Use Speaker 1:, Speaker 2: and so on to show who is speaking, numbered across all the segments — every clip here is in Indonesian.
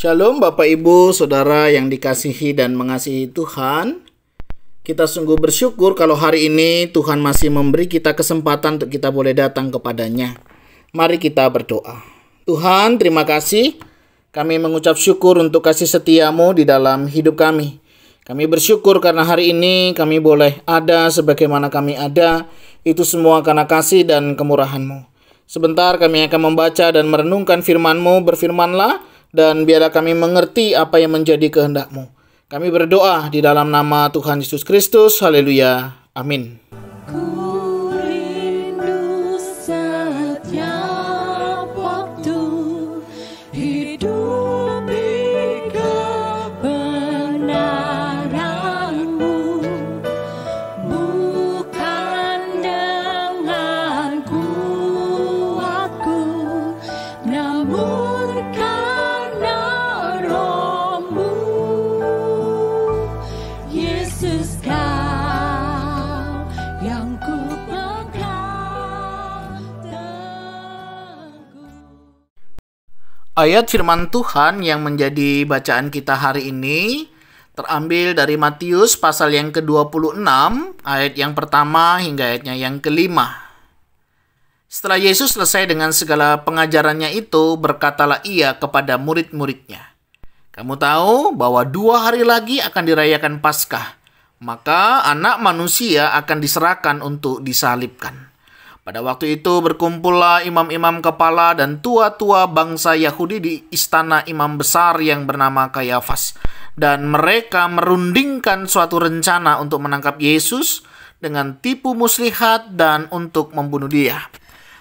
Speaker 1: Shalom Bapak Ibu, Saudara yang dikasihi dan mengasihi Tuhan. Kita sungguh bersyukur kalau hari ini Tuhan masih memberi kita kesempatan untuk kita boleh datang kepadanya. Mari kita berdoa. Tuhan, terima kasih. Kami mengucap syukur untuk kasih setiamu di dalam hidup kami. Kami bersyukur karena hari ini kami boleh ada sebagaimana kami ada. Itu semua karena kasih dan kemurahan-Mu. Sebentar kami akan membaca dan merenungkan firman-Mu. Berfirmanlah dan biarlah kami mengerti apa yang menjadi kehendak-Mu. Kami berdoa di dalam nama Tuhan Yesus Kristus. Haleluya. Amin.
Speaker 2: Ku rindu setiap waktu hidup di kebenaran-Mu, bukan dengan kuatku, namun karena Roh-Mu. Yesus, Kau yang ku pegang teguh.
Speaker 1: Ayat firman Tuhan yang menjadi bacaan kita hari ini terambil dari Matius pasal yang ke-26, ayat yang pertama hingga ayatnya yang kelima. Setelah Yesus selesai dengan segala pengajarannya itu, berkatalah ia kepada murid-muridnya, "Kamu tahu bahwa 2 hari lagi akan dirayakan Paskah, maka Anak Manusia akan diserahkan untuk disalibkan." Pada waktu itu berkumpullah imam-imam kepala dan tua-tua bangsa Yahudi di istana imam besar yang bernama Kayafas. Dan mereka merundingkan suatu rencana untuk menangkap Yesus dengan tipu muslihat dan untuk membunuh dia.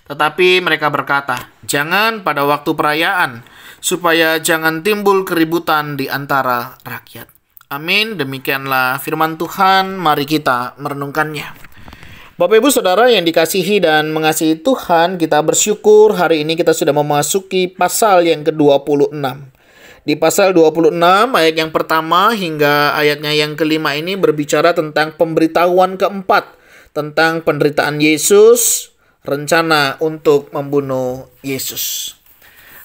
Speaker 1: Tetapi mereka berkata, "Jangan pada waktu perayaan, supaya jangan timbul keributan di antara rakyat." Amin. Demikianlah firman Tuhan. Mari kita merenungkannya. Bapak Ibu Saudara yang dikasihi dan mengasihi Tuhan, kita bersyukur hari ini kita sudah memasuki pasal yang ke-26. Di pasal 26 ayat yang pertama hingga ayatnya yang kelima ini berbicara tentang pemberitahuan keempat tentang penderitaan Yesus, rencana untuk membunuh Yesus.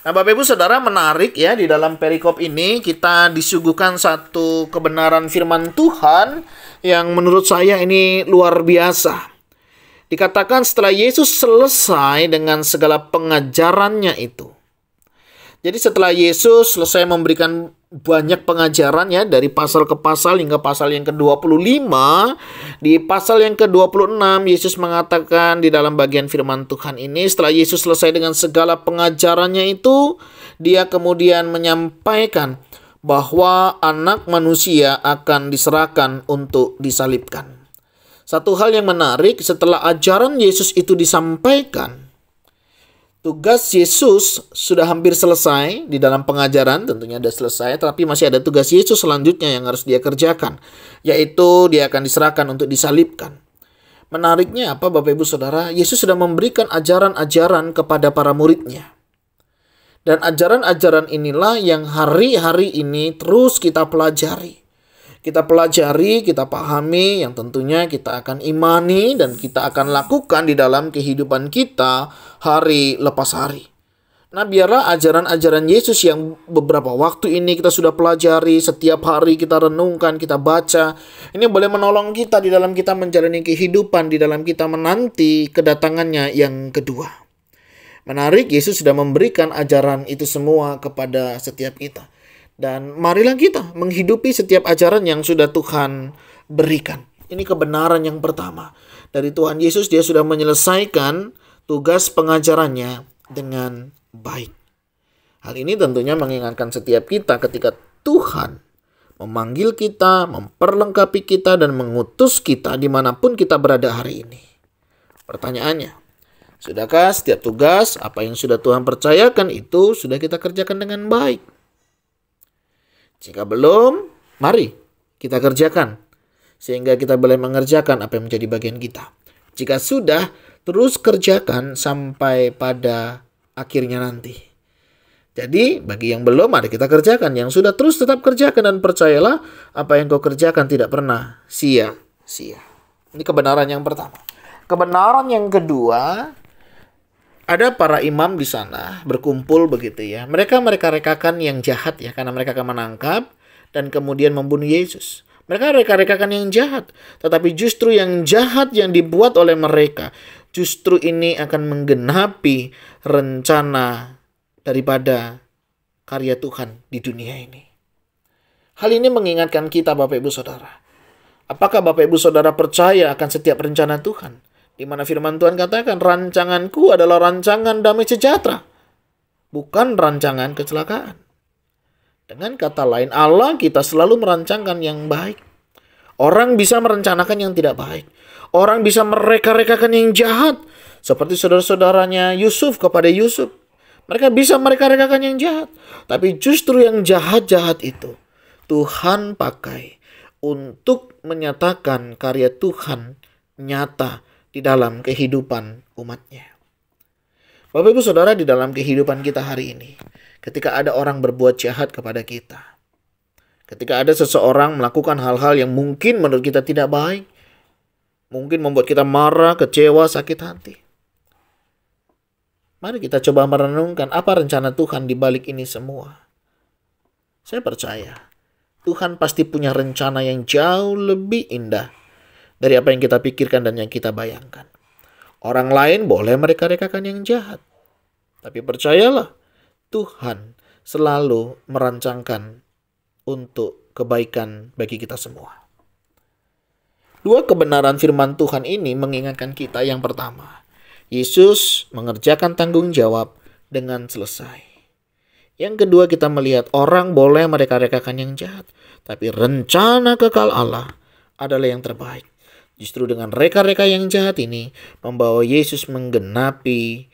Speaker 1: Nah, Bapak Ibu Saudara, menarik ya, di dalam perikop ini kita disuguhkan satu kebenaran firman Tuhan yang menurut saya ini luar biasa. Dikatakan setelah Yesus selesai dengan segala pengajarannya itu. Jadi setelah Yesus selesai memberikan banyak pengajaran ya, dari pasal ke pasal hingga pasal yang ke-25, di pasal yang ke-26 Yesus mengatakan di dalam bagian firman Tuhan ini, setelah Yesus selesai dengan segala pengajarannya itu, dia kemudian menyampaikan bahwa Anak Manusia akan diserahkan untuk disalibkan. Satu hal yang menarik, setelah ajaran Yesus itu disampaikan, tugas Yesus sudah hampir selesai di dalam pengajaran, tentunya sudah selesai, tapi masih ada tugas Yesus selanjutnya yang harus dia kerjakan, yaitu dia akan diserahkan untuk disalibkan. Menariknya apa Bapak Ibu Saudara? Yesus sudah memberikan ajaran-ajaran kepada para muridnya. Dan ajaran-ajaran inilah yang hari-hari ini terus kita pelajari. Kita pelajari, kita pahami, yang tentunya kita akan imani dan kita akan lakukan di dalam kehidupan kita hari lepas hari. Nah, biarlah ajaran-ajaran Yesus yang beberapa waktu ini kita sudah pelajari, setiap hari kita renungkan, kita baca, ini boleh menolong kita di dalam kita menjalani kehidupan, di dalam kita menanti kedatangannya yang kedua. Menarik, Yesus sudah memberikan ajaran itu semua kepada setiap kita. Dan marilah kita menghidupi setiap ajaran yang sudah Tuhan berikan. Ini kebenaran yang pertama. Dari Tuhan Yesus, dia sudah menyelesaikan tugas pengajarannya dengan baik. Hal ini tentunya mengingatkan setiap kita ketika Tuhan memanggil kita, memperlengkapi kita, dan mengutus kita dimanapun kita berada hari ini. Pertanyaannya, sudahkah setiap tugas apa yang sudah Tuhan percayakan itu sudah kita kerjakan dengan baik? Jika belum, mari kita kerjakan, sehingga kita boleh mengerjakan apa yang menjadi bagian kita. Jika sudah, terus kerjakan sampai pada akhirnya nanti. Jadi, bagi yang belum, mari kita kerjakan. Yang sudah, terus tetap kerjakan, dan percayalah apa yang kau kerjakan tidak pernah sia-sia. Ini kebenaran yang pertama. Kebenaran yang kedua, Ada para imam di sana berkumpul begitu ya. Mereka reka-rekakan yang jahat ya, karena mereka akan menangkap dan kemudian membunuh Yesus. Mereka reka-rekakan yang jahat, tetapi justru yang jahat yang dibuat oleh mereka, justru ini akan menggenapi rencana daripada karya Tuhan di dunia ini. Hal ini mengingatkan kita, Bapak Ibu Saudara. Apakah Bapak Ibu Saudara percaya akan setiap rencana Tuhan? Di mana firman Tuhan katakan, rancanganku adalah rancangan damai sejahtera, bukan rancangan kecelakaan. Dengan kata lain, Allah kita selalu merancangkan yang baik. Orang bisa merencanakan yang tidak baik. Orang bisa mereka-rekakan yang jahat. Seperti saudara-saudaranya Yusuf kepada Yusuf. Mereka bisa mereka-rekakan yang jahat. Tapi justru yang jahat-jahat itu Tuhan pakai untuk menyatakan karya Tuhan nyata di dalam kehidupan umatnya. Bapak Ibu Saudara, di dalam kehidupan kita hari ini, ketika ada orang berbuat jahat kepada kita, ketika ada seseorang melakukan hal-hal yang mungkin menurut kita tidak baik, mungkin membuat kita marah, kecewa, sakit hati, mari kita coba merenungkan apa rencana Tuhan di balik ini semua. Saya percaya Tuhan pasti punya rencana yang jauh lebih indah dari apa yang kita pikirkan dan yang kita bayangkan. Orang lain boleh mereka-rekakan yang jahat, tapi percayalah, Tuhan selalu merancangkan untuk kebaikan bagi kita semua. Dua kebenaran firman Tuhan ini mengingatkan kita. Yang pertama, Yesus mengerjakan tanggung jawab dengan selesai. Yang kedua, kita melihat orang boleh mereka-rekakan yang jahat, tapi rencana kekal Allah adalah yang terbaik. Justru dengan reka-reka yang jahat ini membawa Yesus menggenapi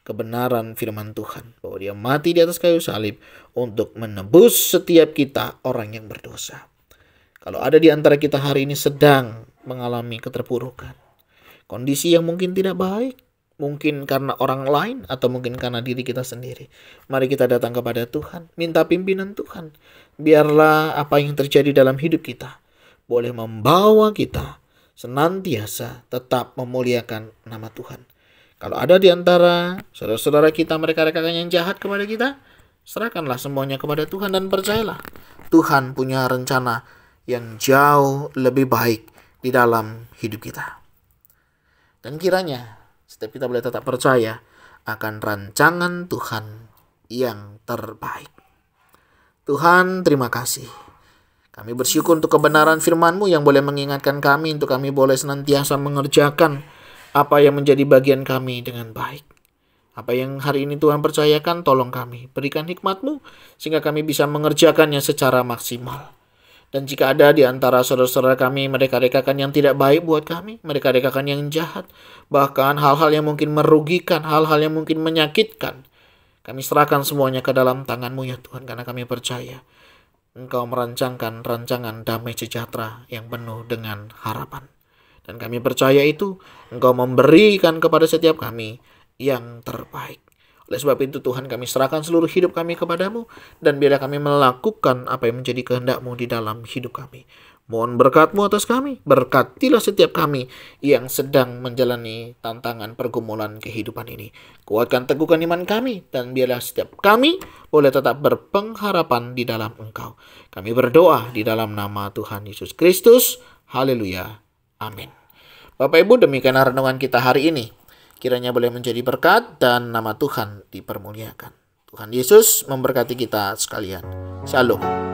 Speaker 1: kebenaran firman Tuhan, bahwa dia mati di atas kayu salib untuk menebus setiap kita orang yang berdosa. Kalau ada di antara kita hari ini sedang mengalami keterpurukan, kondisi yang mungkin tidak baik, mungkin karena orang lain atau mungkin karena diri kita sendiri, mari kita datang kepada Tuhan, minta pimpinan Tuhan. Biarlah apa yang terjadi dalam hidup kita boleh membawa kita senantiasa tetap memuliakan nama Tuhan. Kalau ada di antara saudara-saudara kita mereka-rekakan yang jahat kepada kita, serahkanlah semuanya kepada Tuhan dan percayalah, Tuhan punya rencana yang jauh lebih baik di dalam hidup kita. Dan kiranya setiap kita boleh tetap percaya akan rancangan Tuhan yang terbaik. Tuhan, terima kasih. Kami bersyukur untuk kebenaran firman-Mu yang boleh mengingatkan kami untuk kami boleh senantiasa mengerjakan apa yang menjadi bagian kami dengan baik. Apa yang hari ini Tuhan percayakan, tolong kami. Berikan hikmat-Mu sehingga kami bisa mengerjakannya secara maksimal. Dan jika ada di antara saudara-saudara kami mereka-rekakan yang tidak baik buat kami, mereka-rekakan yang jahat, bahkan hal-hal yang mungkin merugikan, hal-hal yang mungkin menyakitkan, kami serahkan semuanya ke dalam tangan-Mu ya Tuhan, karena kami percaya Engkau merancangkan rancangan damai sejahtera yang penuh dengan harapan. Dan kami percaya itu Engkau memberikan kepada setiap kami yang terbaik. Oleh sebab itu Tuhan, kami serahkan seluruh hidup kami kepadamu, dan biarlah kami melakukan apa yang menjadi kehendak-Mu di dalam hidup kami. Mohon berkat-Mu atas kami, berkatilah setiap kami yang sedang menjalani tantangan pergumulan kehidupan ini. Kuatkan teguhkan iman kami, dan biarlah setiap kami boleh tetap berpengharapan di dalam Engkau. Kami berdoa di dalam nama Tuhan Yesus Kristus. Haleluya. Amin. Bapak Ibu, demikian renungan kita hari ini. Kiranya boleh menjadi berkat dan nama Tuhan dipermuliakan. Tuhan Yesus memberkati kita sekalian. Shalom.